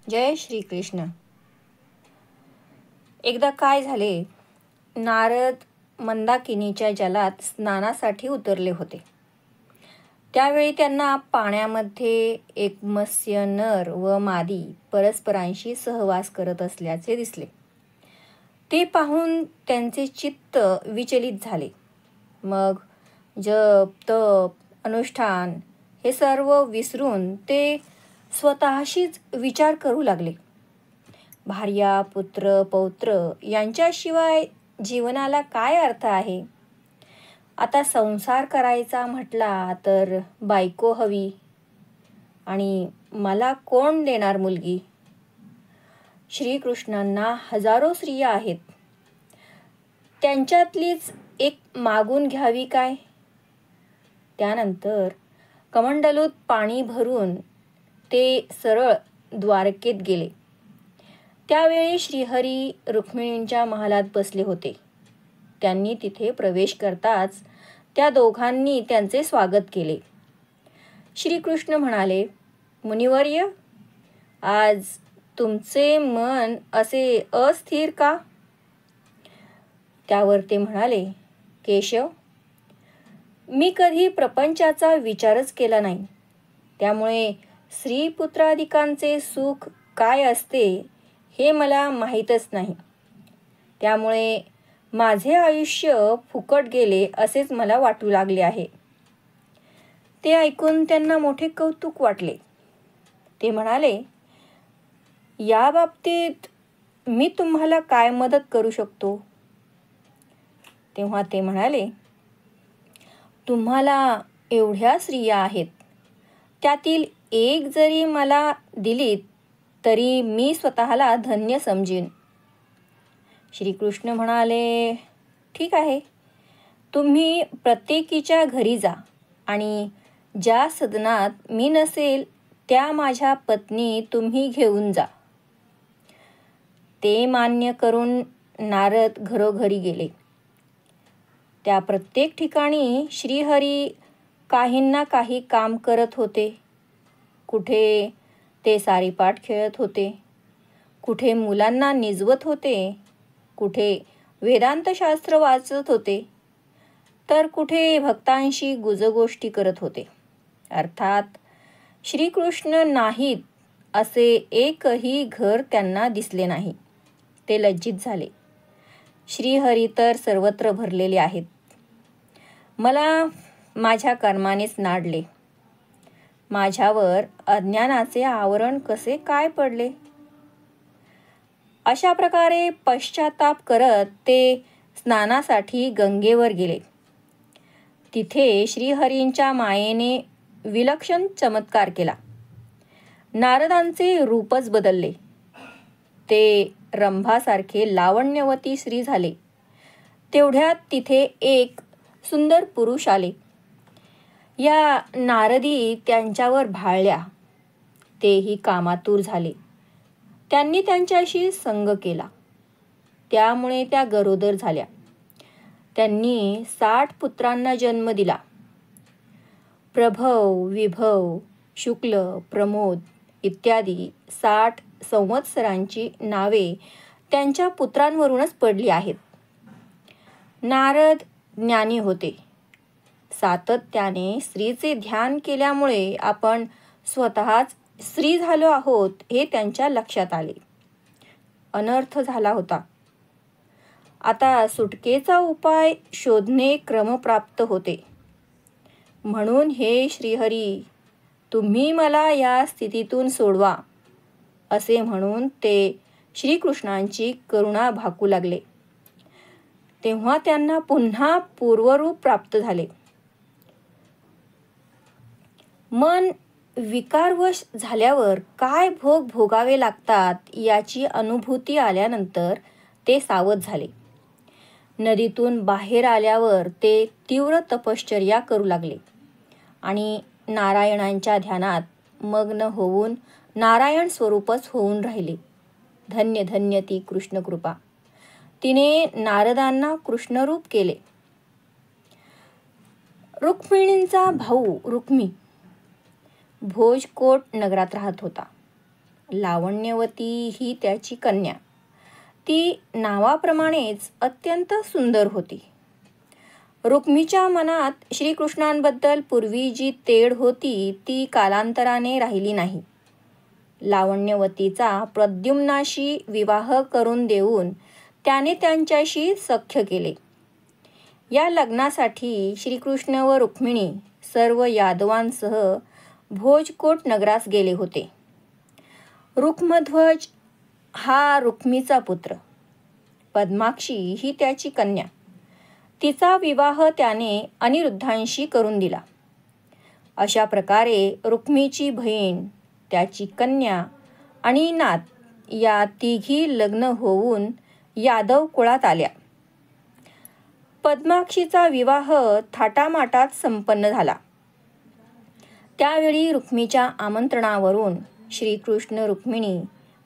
जय श्री कृष्ण. एकदा काय झाले, नारद मंदाकिनीच्या जलात स्नानासाठी उतरले होते. त्यावेळी त्यांना पाण्यामध्ये एक मत्स्य नर व मादी परस्परांशी सहवास करत असल्याचे दिसले. ते पाहून त्यांचे चित्त विचलित झाले. मग जप, तप, अनुष्ठान हे सर्व विसरून ते स्वतःशीच विचार करू लागले. भार्या, पुत्र, पौत्र यांच्याशिवाय जीवनाला काय अर्थ आहे? आता संसार करायचा म्हटला तर बायको हवी, आणि मला कोण देणार मुलगी? श्रीकृष्णांना हजारो स्त्रिया आहेत, त्यांच्यातलीच एक मागून घ्यावी काय? त्यानंतर कमंडलूत पाणी भरून ते सरळ द्वारकेत गेले. त्यावेळी श्रीहरी रुक्मिणींच्या महालात बसले होते. त्यांनी तिथे प्रवेश करताच त्या दोघांनी त्यांचे स्वागत केले. श्रीकृष्ण म्हणाले, मुनिवर्य, आज तुमचे मन असे अस्थिर का? त्यावर ते म्हणाले, केशव, मी कधी प्रपंचाचा विचारच केला नाही. त्यामुळे स्त्रीपुत्रादिकांचे सुख काय असते हे मला माहीतच नाही. त्यामुळे माझे आयुष्य फुकट गेले असेच मला वाटू लागले आहे. ते ऐकून त्यांना मोठे कौतुक वाटले. ते म्हणाले, या बाबतीत मी तुम्हाला काय मदत करू शकतो? तेव्हा ते म्हणाले, तुम्हाला एवढ्या स्त्रिया आहेत, त्यातील एक जरी मला दिलीत तरी मी स्वतःला धन्य समजीन. श्रीकृष्ण म्हणाले, ठीक आहे, तुम्ही प्रत्येकीच्या घरी जा आणि ज्या सदनात मी नसेल त्या माझ्या पत्नी तुम्ही घेऊन जा. ते मान्य करून नारद घरोघरी गेले. त्या प्रत्येक ठिकाणी श्रीहरी काहींना काही काम करत होते. कुठे ते सारीपाट खेळत होते, कुठे मुलांना निजवत होते, कुठे वेदांतशास्त्र वाचत होते, तर कुठे भक्तांशी गुजगोष्टी करत होते. अर्थात श्रीकृष्ण नाहीत असे एकही घर त्यांना दिसले नाही. ते लज्जित झाले. श्रीहरी तर सर्वत्र भरलेले आहेत. मला माझ्या कर्मानेच नाडले. माझ्यावर अज्ञानाचे आवरण कसे काय पडले? अशा प्रकारे पश्चाताप करत ते स्नानासाठी गंगेवर गेले. तिथे श्रीहरींच्या मायेने विलक्षण चमत्कार केला. नारदांचे रूपच बदलले. ते रंभासारखे लावण्यवती स्त्री झाले. तेवढ्यात तिथे एक सुंदर पुरुष आले. या नारदी त्यांच्यावर भाळल्या. तेही कामातूर झाले. त्यांनी त्यांच्याशी संग केला. त्यामुळे त्या गरोदर झाल्या. त्यांनी 60 पुत्रांना जन्म दिला. प्रभव, विभव, शुक्ल, प्रमोद इत्यादी 60 संवत्सरांची नावे त्यांच्या पुत्रांवरूनच पडली आहेत. नारद ज्ञानी होते. सातत्याने स्त्रीचे ध्यान केल्यामुळे आपण स्वतःच स्त्री झालो आहोत हे त्यांच्या लक्षात आले. अनर्थ झाला होता. आता सुटकेचा उपाय शोधणे क्रमप्राप्त होते. म्हणून हे श्रीहरी, तुम्ही मला या स्थितीतून सोडवा असे म्हणून ते श्रीकृष्णांची करुणा भाकू लागले. तेव्हा त्यांना पुन्हा पूर्वरूप प्राप्त झाले. मन विकारवश झाल्यावर काय भोग भोगावे लागतात याची अनुभूती आल्यानंतर ते सावध झाले. नदीतून बाहेर आल्यावर ते तीव्र तपश्चर्या करू लागले आणि नारायणांच्या ध्यानात मग्न होऊन नारायण स्वरूपच होऊन राहिले. धन्य धन्य ती कृष्णकृपा. तिने नारदांना कृष्णरूप केले. रुक्मिणींचा भाऊ रुक्मी भोजकोट नगरात राहत होता. लावण्यवती ही त्याची कन्या. ती नावाप्रमाणेच अत्यंत सुंदर होती. रुक्मीच्या मनात श्रीकृष्णांबद्दल पूर्वी जी तेढ होती ती कालांतराने राहिली नाही. लावण्यवतीचा प्रद्युम्नाशी विवाह करून देऊन त्याने त्यांच्याशी सख्य केले. या लग्नासाठी श्रीकृष्ण व रुक्मिणी सर्व यादवांसह भोजकोट नगरास गेले होते. रुक्मध्वज हा रुक्मीचा पुत्र, पद्माक्षी ही त्याची कन्या. तिचा विवाह त्याने अनिरुद्धांशी करून दिला. अशा प्रकारे रुक्मीची बहीण, त्याची कन्या आणि नात या तिघी लग्न होऊन यादव कुळात आल्या. पद्माक्षीचा विवाह थाटामाटात संपन्न झाला. त्यावेळी रुक्मीच्या आमंत्रणावरून श्रीकृष्ण रुक्मिणी,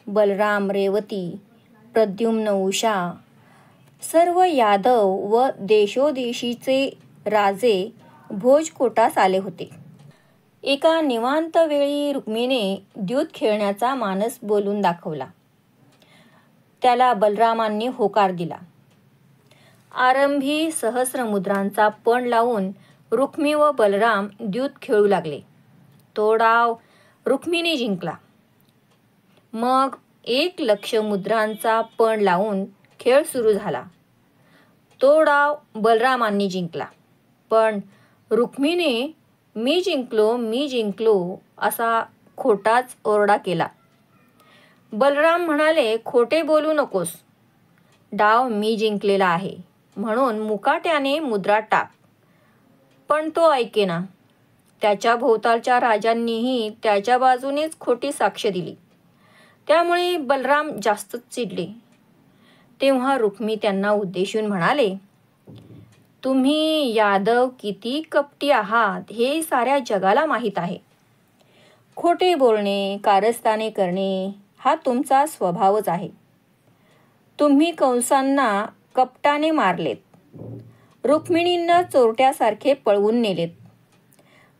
बलराम रेवती, प्रद्युम्न उषा, सर्व यादव व देशोदेशीचे राजे भोजकोटास आले होते. एका निवांत वेळी रुक्मिणीने द्यूत खेळण्याचा मानस बोलून दाखवला. त्याला बलरामांनी होकार दिला. आरंभी सहस्रमुद्रांचा पण लावून रुक्मी व बलराम द्यूत खेळू लागले. तो डाव रुक्मिणी जिंकला. मग 1,00,000 मुद्रांचा पण लावून खेळ सुरू झाला. तो डाव बलरामांनी जिंकला. पण रुक्मिणीने मी जिंकलो असा खोटाच ओरडा केला. बलराम म्हणाले, खोटे बोलू नकोस, डाव मी जिंकलेला आहे म्हणून मुकाट्याने मुद्रा टाक. पण तो ऐकेना. त्याच्या भोवतालच्या राजांनीही त्याच्या बाजूनेच खोटी साक्ष दिली. त्यामुळे बलराम जास्तच चिडले. तेव्हा रुक्मी त्यांना उद्देशून म्हणाले, तुम्ही यादव किती कपटी आहात हे साऱ्या जगाला माहीत आहे. खोटे बोलणे, कारस्थाने करणे हा तुमचा स्वभावच आहे. तुम्ही कंसांना कपटाने मारलेत, रुक्मिणींना चोरट्यासारखे पळवून नेलेत.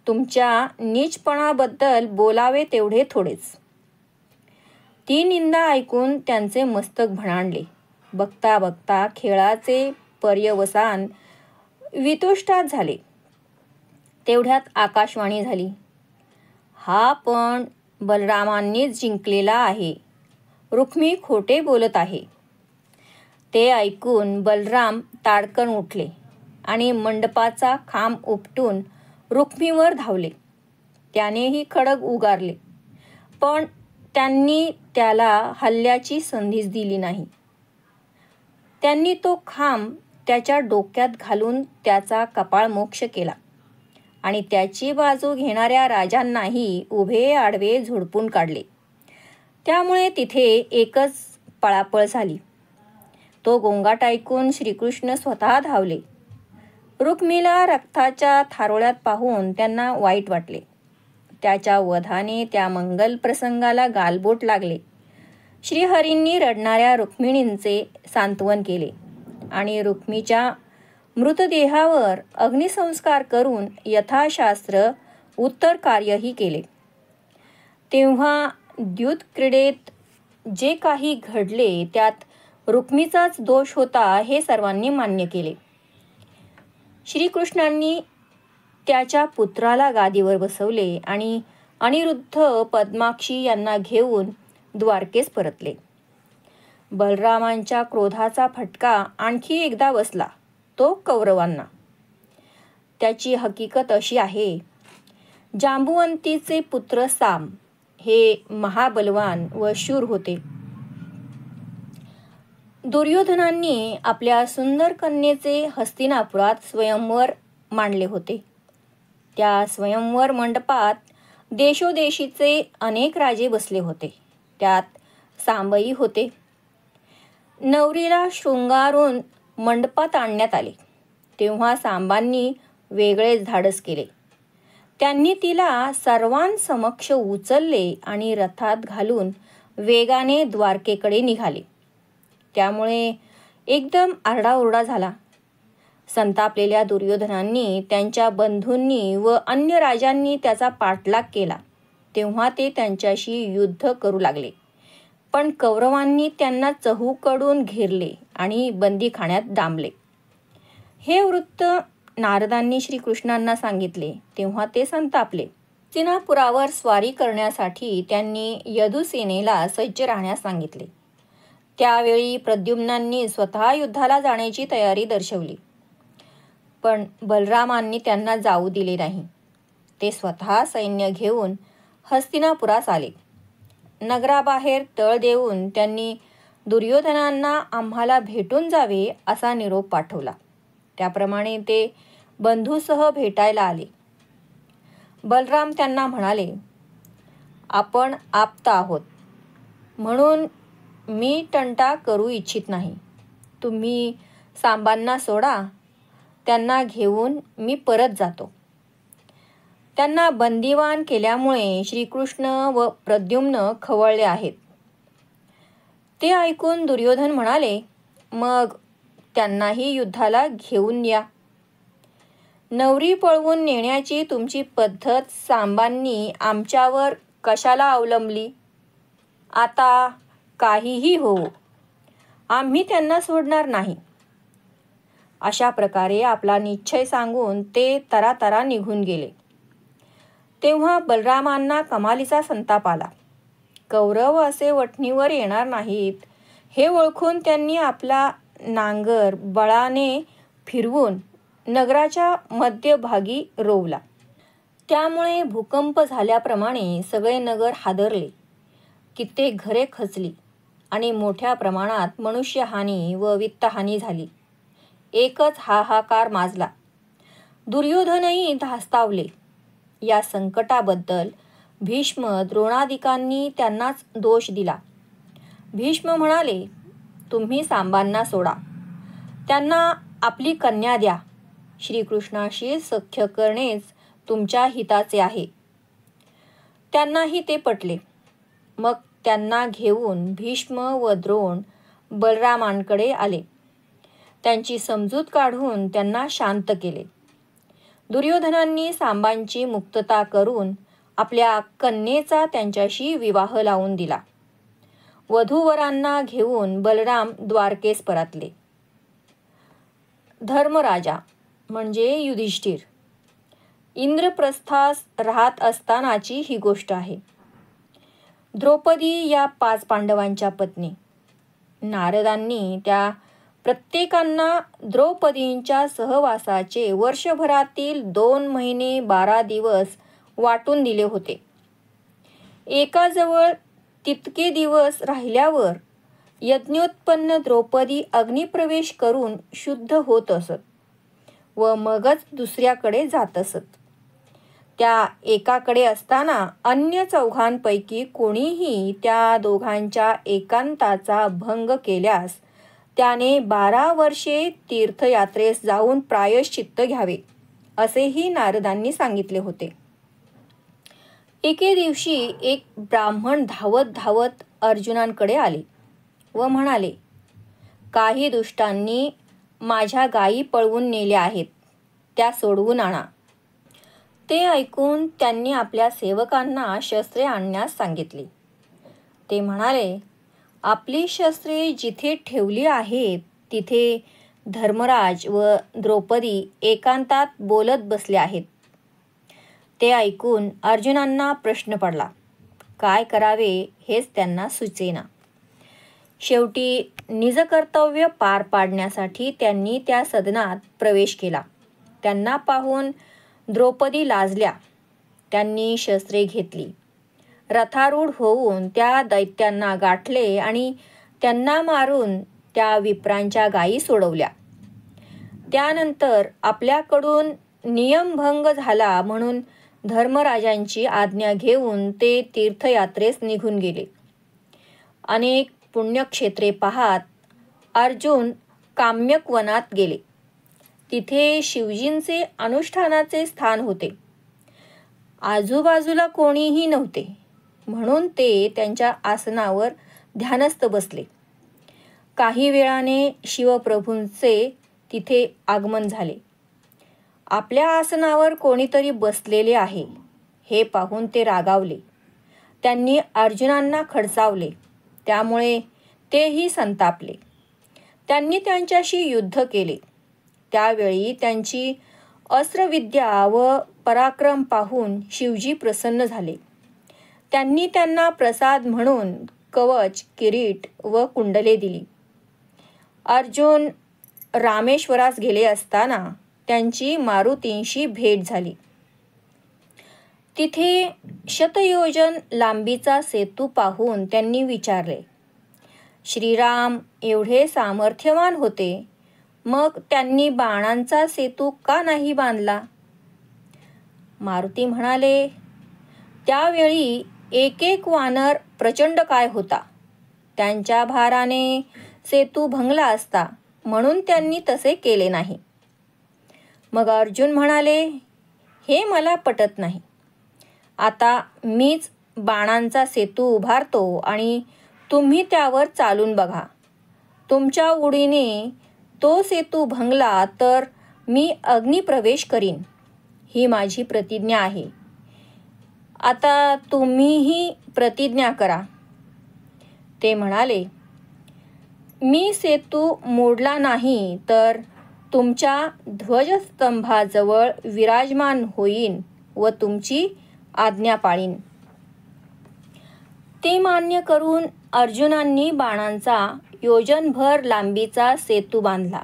तुमच्या नीचपणाबद्दल बोलावे तेवढे थोडेच. ती निंदा ऐकून त्यांचे मस्तक भणाणले. बघता बघता खेळाचे पर्यवसान वितुष्टात झाले. तेवढ्यात आकाशवाणी झाली, हा पण बलरामांनीच जिंकलेला आहे, रुक्मी खोटे बोलत आहे. ते ऐकून बलराम ताडकन उठले आणि मंडपाचा खांब उपटून रुक्मीवर धावले. त्यानेही खड्ग उगारले, पण त्यांनी त्याला हल्ल्याची संधीच दिली नाही. त्यांनी तो खांब त्याच्या डोक्यात घालून त्याचा कपाळमोक्ष केला आणि त्याची बाजू घेणाऱ्या राजांनाही उभे आडवे झोडपून काढले. त्यामुळे तिथे एकच पळापळ झाली. तो गोंगाट ऐकून श्रीकृष्ण स्वतः धावले. रुक्मीला रक्ताच्या थारोळ्यात पाहून त्यांना वाईट वाटले. त्याच्या वधाने त्या मंगल प्रसंगाला गालबोट लागले. श्रीहरींनी रडणाऱ्या रुक्मिणींचे सांत्वन केले आणि रुक्मीच्या मृतदेहावर अग्निसंस्कार करून यथाशास्त्र उत्तर कार्यही केले. तेव्हा द्यूत क्रीडेत जे काही घडले त्यात रुक्मीचाच दोष होता हे सर्वांनी मान्य केले. श्रीकृष्णांनी त्याच्या पुत्राला गादीवर बसवले आणि अनिरुद्ध, पद्माक्षी यांना घेऊन द्वारकेस परतले. बलरामांच्या क्रोधाचा फटका आणखी एकदा बसला, तो कौरवांना. त्याची हकीकत अशी आहे, जांबुवंतीचे पुत्र साम हे महाबलवान व शूर होते. दुर्योधनांनी आपल्या सुंदर कन्येचे हस्तिनापुरात स्वयंवर मांडले होते. त्या स्वयंवर मंडपात देशोदेशीचे अनेक राजे बसले होते. त्यात सांबई होते. नवरीला शृंगारून मंडपात आणण्यात आले तेव्हा सांबांनी वेगळेच धाडस केले. त्यांनी तिला सर्वांसमक्ष उचलले आणि रथात घालून वेगाने द्वारकेकडे निघाले. त्यामुळे एकदम आरडाओरडा झाला. संतापलेल्या दुर्योधनांनी, त्यांच्या बंधूंनी व अन्य राजांनी त्याचा पाठलाग केला. तेव्हा ते त्यांच्याशी युद्ध करू लागले. पण कौरवांनी त्यांना चहूकडून घेरले आणि बंदीखान्यात डांबले. हे वृत्त नारदांनी श्रीकृष्णांना सांगितले तेव्हा ते संतापले. हस्तिनापुरावर स्वारी करण्यासाठी त्यांनी यदुसेनेला सज्ज राहण्यास सांगितले. त्यावेळी प्रद्युम्नांनी स्वतः युद्धाला जाण्याची तयारी दर्शवली. पण बलरामांनी त्यांना जाऊ दिले नाही. ते स्वतः सैन्य घेऊन हस्तिनापुरास आले. नगराबाहेर तळ देऊन त्यांनी दुर्योधनांना आम्हाला भेटून जावे असा निरोप पाठवला. त्याप्रमाणे ते बंधूसह भेटायला आले. बलराम त्यांना म्हणाले, आपण आप्त आहोत म्हणून मी तंटा करू इच्छित नाही. तुम्ही सांबांना सोडा, त्यांना घेऊन मी परत जातो. त्यांना बंदिवान केल्यामुळे श्रीकृष्ण व प्रद्युम्न खवळले आहेत. ते ऐकून दुर्योधन म्हणाले, मग त्यांनाही युद्धाला घेऊन या. नवरी पळवून नेण्याची तुमची पद्धत सांबांनी आमच्यावर कशाला अवलंबली? आता काहीही होवो, आम्ही त्यांना सोडणार नाही. अशा प्रकारे आपला निश्चय सांगून ते तरातरा निघून गेले. तेव्हा बलरामांना कमालीचा संताप आला. कौरव असे वठणीवर येणार नाहीत हे ओळखून त्यांनी आपला नांगर बळाने फिरवून नगराच्या मध्यभागी रोवला. त्यामुळे भूकंप झाल्याप्रमाणे सगळे नगर हादरले. कित्येक घरे खचली आणि मोठ्या प्रमाणात मनुष्यहानी व वित्तहानी झाली. एकच हाहाकार माजला. दुर्योधनही धास्तावले. या संकटाबद्दल भीष्म द्रोणादिकांनी त्यांनाच दोष दिला. भीष्म म्हणाले, तुम्ही सांबांना सोडा, त्यांना आपली कन्या द्या. श्रीकृष्णाशी सख्य करणेच तुमच्या हिताचे आहे. त्यांनाही ते पटले. मग त्यांना घेऊन भीष्म व द्रोण बलरामांकडे आले. त्यांची समजूत काढून त्यांना शांत केले. दुर्योधनांनी सांबांची मुक्तता करून आपल्या कन्येचा त्यांच्याशी विवाह लावून दिला. वधूवरांना घेऊन बलराम द्वारकेस परतले. धर्मराजा म्हणजे युधिष्ठिर इंद्रप्रस्थास राहत असतानाची ही गोष्ट आहे. द्रौपदी या 5 पांडवांच्या पत्नी. नारदांनी त्या प्रत्येकांना द्रौपदींच्या सहवासाचे वर्षभरातील 2 महिने 12 दिवस वाटून दिले होते. एकाजवळ तितके दिवस राहिल्यावर यज्ञोत्पन्न द्रौपदी अग्निप्रवेश करून शुद्ध होत असत व मगच दुसऱ्याकडे जात असत. त्या एकाकडे असताना अन्य 4 कोणीही त्या दोघांच्या एकांताचा भंग केल्यास त्याने 12 वर्षे तीर्थयात्रेस जाऊन प्रायश्चित्त घ्यावे असेही नारदांनी सांगितले होते. एके दिवशी एक ब्राह्मण धावत धावत अर्जुनांकडे आले व म्हणाले, काही दुष्टांनी माझ्या गायी पळवून नेल्या आहेत, त्या सोडवून आणा. ते ऐकून त्यांनी आपल्या सेवकांना शस्त्रे आणण्यास सांगितली. ते म्हणाले, आपली शस्त्रे जिथे ठेवली आहेत तिथे धर्मराज व द्रौपदी एकांतात बोलत बसले आहेत. ते ऐकून अर्जुनांना प्रश्न पडला. काय करावे हेच त्यांना सुचेना. शेवटी निजकर्तव्य पार पाडण्यासाठी त्यांनी त्या सदनात प्रवेश केला. त्यांना पाहून द्रौपदी लाजल्या. त्यांनी शस्त्रे घेतली. रथारूढ होऊन त्या दैत्यांना गाठले आणि त्यांना मारून त्या विप्रांच्या गायी सोडवल्या. त्यानंतर आपल्याकडून नियमभंग झाला म्हणून धर्मराजांची आज्ञा घेऊन ते तीर्थयात्रेस निघून गेले. अनेक पुण्यक्षेत्रे पाहत अर्जुन काम्यक वनात गेले. तिथे शिवजींचे अनुष्ठानाचे स्थान होते. आजूबाजूला कोणीही नव्हते म्हणून ते त्यांच्या आसनावर ध्यानस्थ बसले. काही वेळाने शिवप्रभूंचे तिथे आगमन झाले. आपल्या आसनावर कोणीतरी बसलेले आहे हे पाहून ते रागावले त्यांनी अर्जुनांना खडसावले, त्यामुळे तेही संतापले. त्यांनी त्यांच्याशी युद्ध केले. त्यावेळी त्यांची अस्त्रविद्या व पराक्रम पाहून शिवजी प्रसन्न झाले. त्यांनी त्यांना प्रसाद म्हणून कवच, किरीट व कुंडले दिली. अर्जुन रामेश्वरास गेले असताना त्यांची मारुतींशी भेट झाली. तिथे शतयोजन लांबीचा सेतू पाहून त्यांनी विचारले, श्रीराम एवढे सामर्थ्यवान होते, मग त्यांनी बाणांचा सेतू का नाही बांधला? मारुती म्हणाले, त्यावेळी एक एक वानर प्रचंड काय होता. त्यांच्या भाराने सेतू भंगला असता, म्हणून त्यांनी तसे केले नाही. मग अर्जुन म्हणाले, हे मला पटत नाही. आता मीच बाणांचा सेतू उभारतो आणि तुम्ही त्यावर चालून बघा. तुमच्या उडीने तो सेतू भंगला तर मी अग्निप्रवेश करीन. ही माझी प्रतिज्ञा आहे. आता तुम्हीही प्रतिज्ञा करा. ते म्हणाले, मी सेतू मोडला नाही तर तुमच्या ध्वजस्तंभाजवळ विराजमान होईन व तुमची आज्ञा पाळीन. ते मान्य करून अर्जुनांनी बाणांचा योजनभर लांबीचा सेतू बांधला.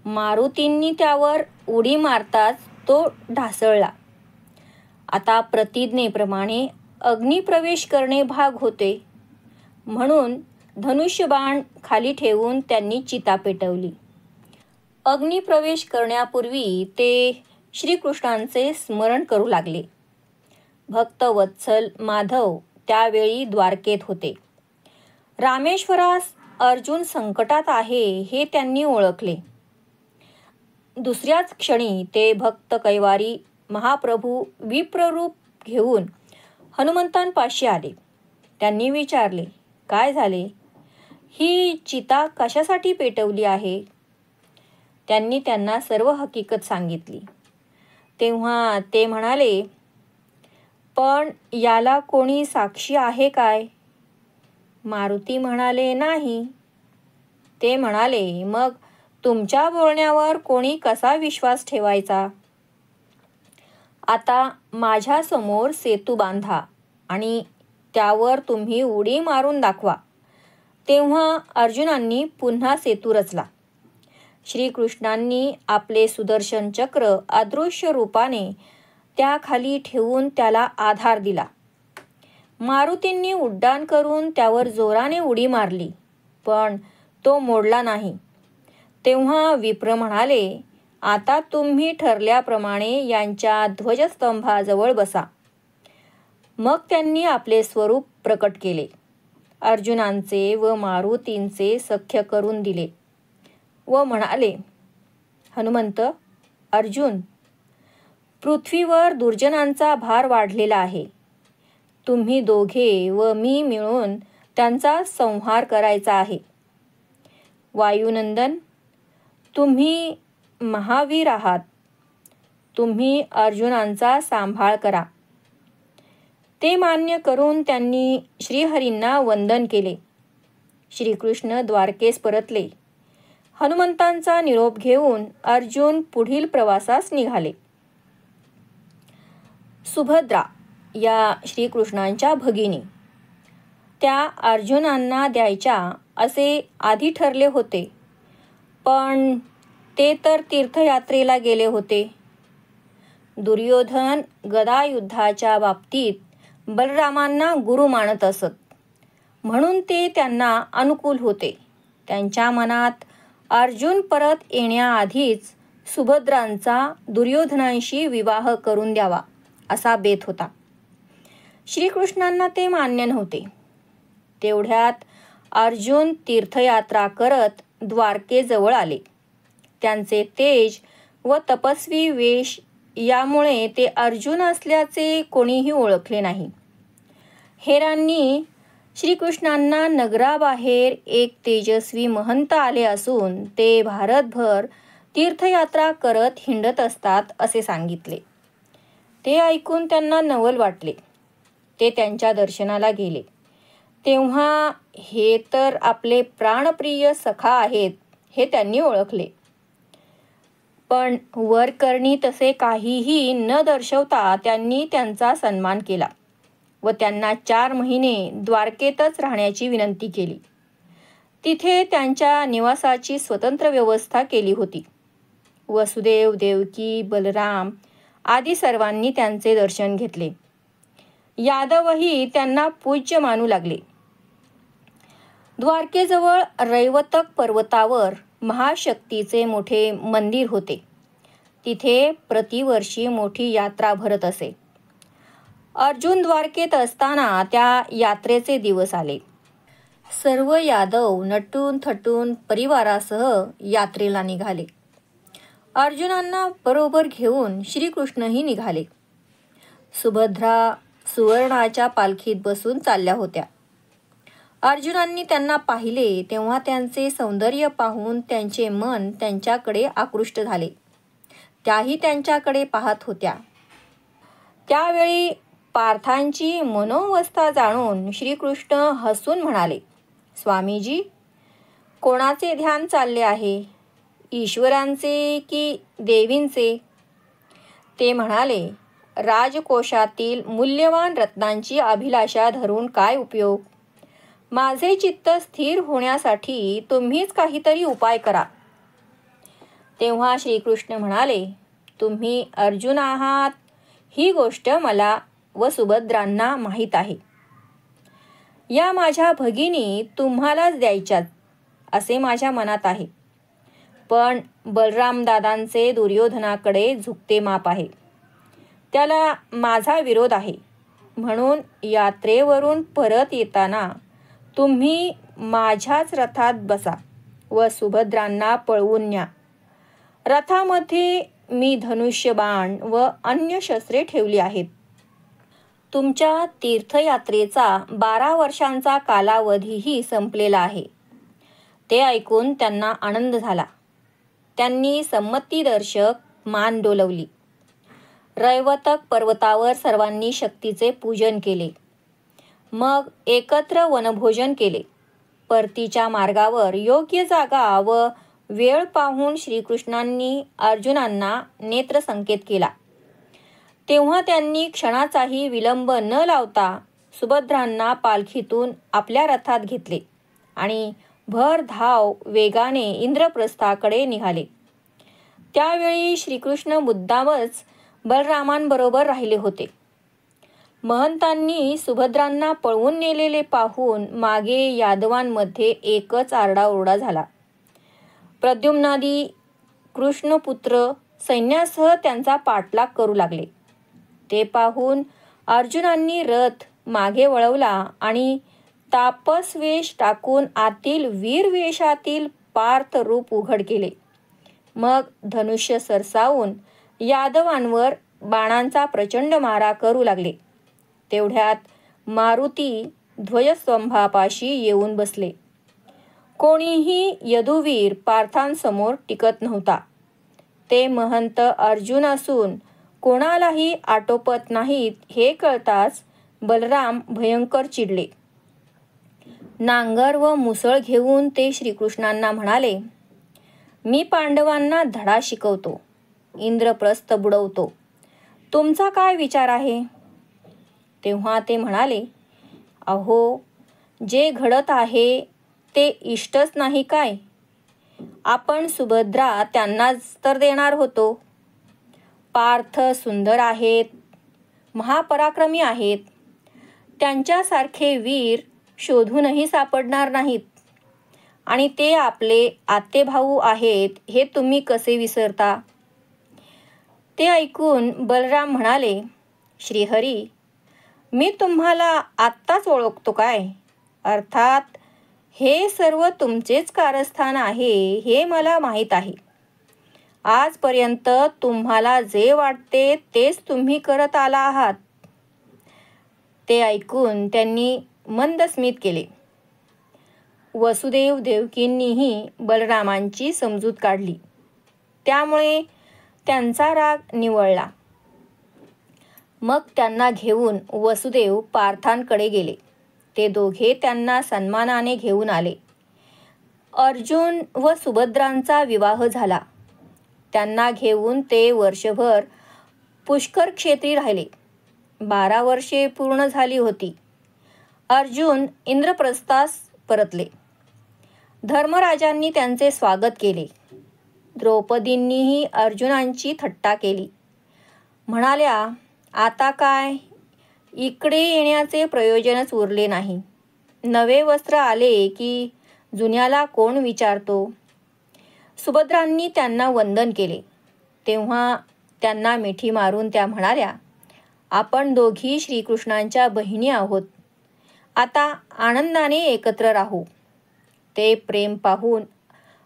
मारुतींनी त्यावर उडी मारताच तो ढासळला. आता प्रतिज्ञेप्रमाणे अग्निप्रवेश करणे भाग होते, म्हणून धनुष्यबाण खाली ठेवून त्यांनी चिता पेटवली. अग्निप्रवेश करण्यापूर्वी ते श्रीकृष्णांचे स्मरण करू लागले. भक्तवत्सल माधव त्यावेळी द्वारकेत होते. रामेश्वरास अर्जुन संकटात आहे हे त्यांनी ओळखले. दुसऱ्याच क्षणी ते भक्त कैवारी महाप्रभू विप्ररूप घेऊन हनुमंतांपाशी आले. त्यांनी विचारले, काय झाले? ही चिता कशासाठी पेटवली आहे? त्यांनी त्यांना सर्व हकीकत सांगितली. तेव्हा ते म्हणाले, पण याला कोणी साक्षी आहे काय? मारुती म्हणाले, नाही. ते म्हणाले, मग तुमच्या बोलण्यावर कोणी कसा विश्वास ठेवायचा? आता माझ्या समोर सेतू बांधा आणि त्यावर तुम्ही उडी मारून दाखवा. तेव्हा अर्जुनांनी पुन्हा सेतू रचला. श्रीकृष्णांनी आपले सुदर्शन चक्र अदृश्य रूपाने त्याखाली ठेवून त्याला आधार दिला. मारुतींनी उड्डाण करून त्यावर जोराने उडी मारली, पण तो मोडला नाही. तेव्हा विप्र म्हणाले, आता तुम्ही ठरल्याप्रमाणे यांच्या ध्वजस्तंभाजवळ बसा. मग त्यांनी आपले स्वरूप प्रकट केले. अर्जुनांचे व मारुतींचे सख्य करून दिले व म्हणाले, हनुमंत, अर्जुन, पृथ्वीवर दुर्जनांचा भार वाढलेला आहे. तुम्ही दोघे व मी मिळून त्यांचा संहार करायचा आहे. वायुनंदन, तुम्ही महावीर आहात. तुम्ही अर्जुनांचा सांभाळ करा. ते मान्य करून त्यांनी श्रीहरींना वंदन केले. श्रीकृष्ण द्वारकेस परतले. हनुमंतांचा निरोप घेऊन अर्जुन पुढील प्रवासास निघाले. सुभद्रा या श्रीकृष्णांच्या भगिनी, त्या अर्जुनांना द्यायच्या असे आधी ठरले होते, पण ते तर तीर्थयात्रेला गेले होते. दुर्योधन गदायुद्धाच्या बाबतीत बलरामांना गुरु मानत असत, म्हणून ते त्यांना अनुकूल होते. त्यांच्या मनात अर्जुन परत येण्याआधीच सुभद्रांचा दुर्योधनांशी विवाह करून द्यावा असा बेत होता. श्रीकृष्णांना ते मान्य नव्हते. तेवढ्यात अर्जुन तीर्थयात्रा करत द्वारकेजवळ आले. त्यांचे तेज व तपस्वी वेश यामुळे ते अर्जुन असल्याचे कोणीही ओळखले नाही. हेरांनी श्रीकृष्णांना नगराबाहेर एक तेजस्वी महंत आले असून ते भारतभर तीर्थयात्रा करत हिंडत असतात असे सांगितले. ते ऐकून त्यांना नवल वाटले. ते त्यांच्या दर्शनाला गेले तेव्हा हे तर आपले प्राणप्रिय सखा आहेत हे त्यांनी ओळखले. पण वरकरणी तसे काहीही न दर्शवता त्यांनी त्यांचा सन्मान केला व त्यांना 4 महिने द्वारकेतच राहण्याची विनंती केली. तिथे त्यांच्या निवासाची स्वतंत्र व्यवस्था केली होती. वसुदेव, देवकी, बलराम आदी सर्वांनी त्यांचे दर्शन घेतले. यादवही त्यांना पूज्य मानू लागले. द्वारकेजवळ रैवतक पर्वतावर महाशक्तीचे मोठे मंदिर होते. तिथे प्रतिवर्षी मोठी यात्रा भरत असे. अर्जुन द्वारकेत असताना त्या यात्रेचे दिवस आले. सर्व यादव नटून थटून परिवारासह यात्रेला निघाले. अर्जुनांना बरोबर घेऊन श्रीकृष्णही निघाले. सुभद्रा सुवर्णाच्या पालखीत बसून चालल्या होत्या. अर्जुनांनी त्यांना पाहिले तेव्हा त्यांचे सौंदर्य पाहून त्यांचे मन त्यांच्याकडे आकृष्ट झाले. त्याही त्यांच्याकडे पाहत होत्या. त्यावेळी पार्थांची मनोवस्था जाणून श्रीकृष्ण हसून म्हणाले, स्वामीजी, कोणाचे ध्यान चालले आहे, ईश्वरांचे की देवींचे? ते म्हणाले, राजकोशातील मूल्यवान रत्नांची अभिलाषा धरून काय उपयोग? माझे चित्त स्थिर होण्यासाठी तुम्हीच काहीतरी उपाय करा. तेव्हा श्रीकृष्ण म्हणाले, तुम्ही अर्जुन आहात ही गोष्ट मला व सुभद्रांना माहीत आहे. या माझ्या भगिनी तुम्हालाच द्यायच्यात असे माझ्या मनात आहे. पण बलरामदादांचे दुर्योधनाकडे झुकते माप आहे. त्याला माझा विरोध आहे. म्हणून यात्रेवरून परत येताना तुम्ही माझ्याच रथात बसा व सुभद्रांना पळवून न्या. रथामध्ये मी धनुष्यबाण व अन्य शस्त्रे ठेवली आहेत. तुमच्या तीर्थयात्रेचा 12 वर्षांचा कालावधीही संपलेला आहे. ते ऐकून त्यांना आनंद झाला. त्यांनी संमतीदर्शक मान डोलवली. रैवतक पर्वतावर सर्वांनी शक्तीचे पूजन केले. मग एकत्र वनभोजन केले. परतीच्या मार्गावर योग्य जागा व वेळ पाहून श्रीकृष्णांनी अर्जुनांना नेत्रसंकेत केला. तेव्हा त्यांनी क्षणाचाही विलंब न लावता सुभद्रांना पालखीतून आपल्या रथात घेतले आणि भर धाव वेगाने इंद्रप्रस्थाकडे निघाले. त्यावेळी श्रीकृष्ण मुद्दामच बलरामांबरोबर राहिले होते. महंतांनी सुभद्रांना पळवून नेलेले पाहून मागे यादवांमध्ये एकच आरडाओरडा झाला. प्रद्युम्नादी कृष्णपुत्र सैन्यासह त्यांचा पाठलाग करू लागले. ते पाहून अर्जुनांनी रथ मागे वळवला आणि तापसवेश टाकून आतील वीरवेशातील पार्थ रूप उघड केले. मग धनुष्य सरसावून यादवांवर बाणांचा प्रचंड मारा करू लागले. तेवढ्यात मारुती ध्वजस्तंभापाशी येऊन बसले. कोणीही यदुवीर पार्थांसमोर टिकत नव्हता. ते महंत अर्जुन असून कोणालाही आटोपत नाहीत हे कळताच बलराम भयंकर चिडले. नांगर व मुसळ घेऊन ते श्रीकृष्णांना म्हणाले, मी पांडवांना धडा शिकवतो, इंद्रप्रस्थ बुडवतो. तुमचा काय विचार आहे? तेव्हा ते म्हणाले, अहो, जे घडत आहे ते इष्टच नाही काय? आपण सुभद्रा त्यांनाच तर देणार होतो. पार्थ सुंदर आहेत, महापराक्रमी आहेत. त्यांच्यासारखे वीर शोधूनही सापडणार नाहीत. आणि ते आपले आतेभाऊ आहेत हे तुम्ही कसे विसरता? ते ऐकून बलराम म्हणाले, श्रीहरी, मी तुम्हाला आत्ताच ओळखतो काय? अर्थात हे सर्व तुमचेच कारस्थान आहे हे मला माहीत आहे. आजपर्यंत तुम्हाला जे वाटते तेच तुम्ही करत आला आहात. ते ऐकून त्यांनी मंदस्मित केले. वसुदेव देवकींनीही बलरामांची समजूत काढली. त्यामुळे त्यांचा राग निवळला. मग त्यांना घेऊन वसुदेव पार्थांकडे गेले. ते दोघे त्यांना सन्मानाने घेऊन आले. अर्जुन व सुभद्रांचा विवाह झाला. त्यांना घेऊन ते वर्षभर पुष्कर क्षेत्री राहिले. 12 वर्षे पूर्ण झाली होती. अर्जुन इंद्रप्रस्थास परतले. धर्मराजांनी त्यांचे स्वागत केले. द्रौपदींनीही अर्जुनांची थट्टा केली. म्हणाल्या, आता काय इकडे येण्याचे प्रयोजनच उरले नाही. नवे वस्त्र आले की जुन्याला कोण विचारतो. सुभद्रांनी त्यांना वंदन केले. तेव्हा त्यांना मिठी मारून त्या म्हणाल्या, आपण दोघी श्रीकृष्णांच्या बहिणी आहोत. आता आनंदाने एकत्र राहू. ते प्रेम पाहून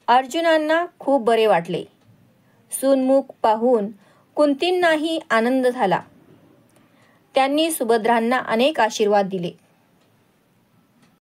अर्जुनांना खूप बरे वाटले. सुनमुख पाहून कुंतींनाही आनंद झाला. त्यांनी सुभद्रांना अनेक आशीर्वाद दिले.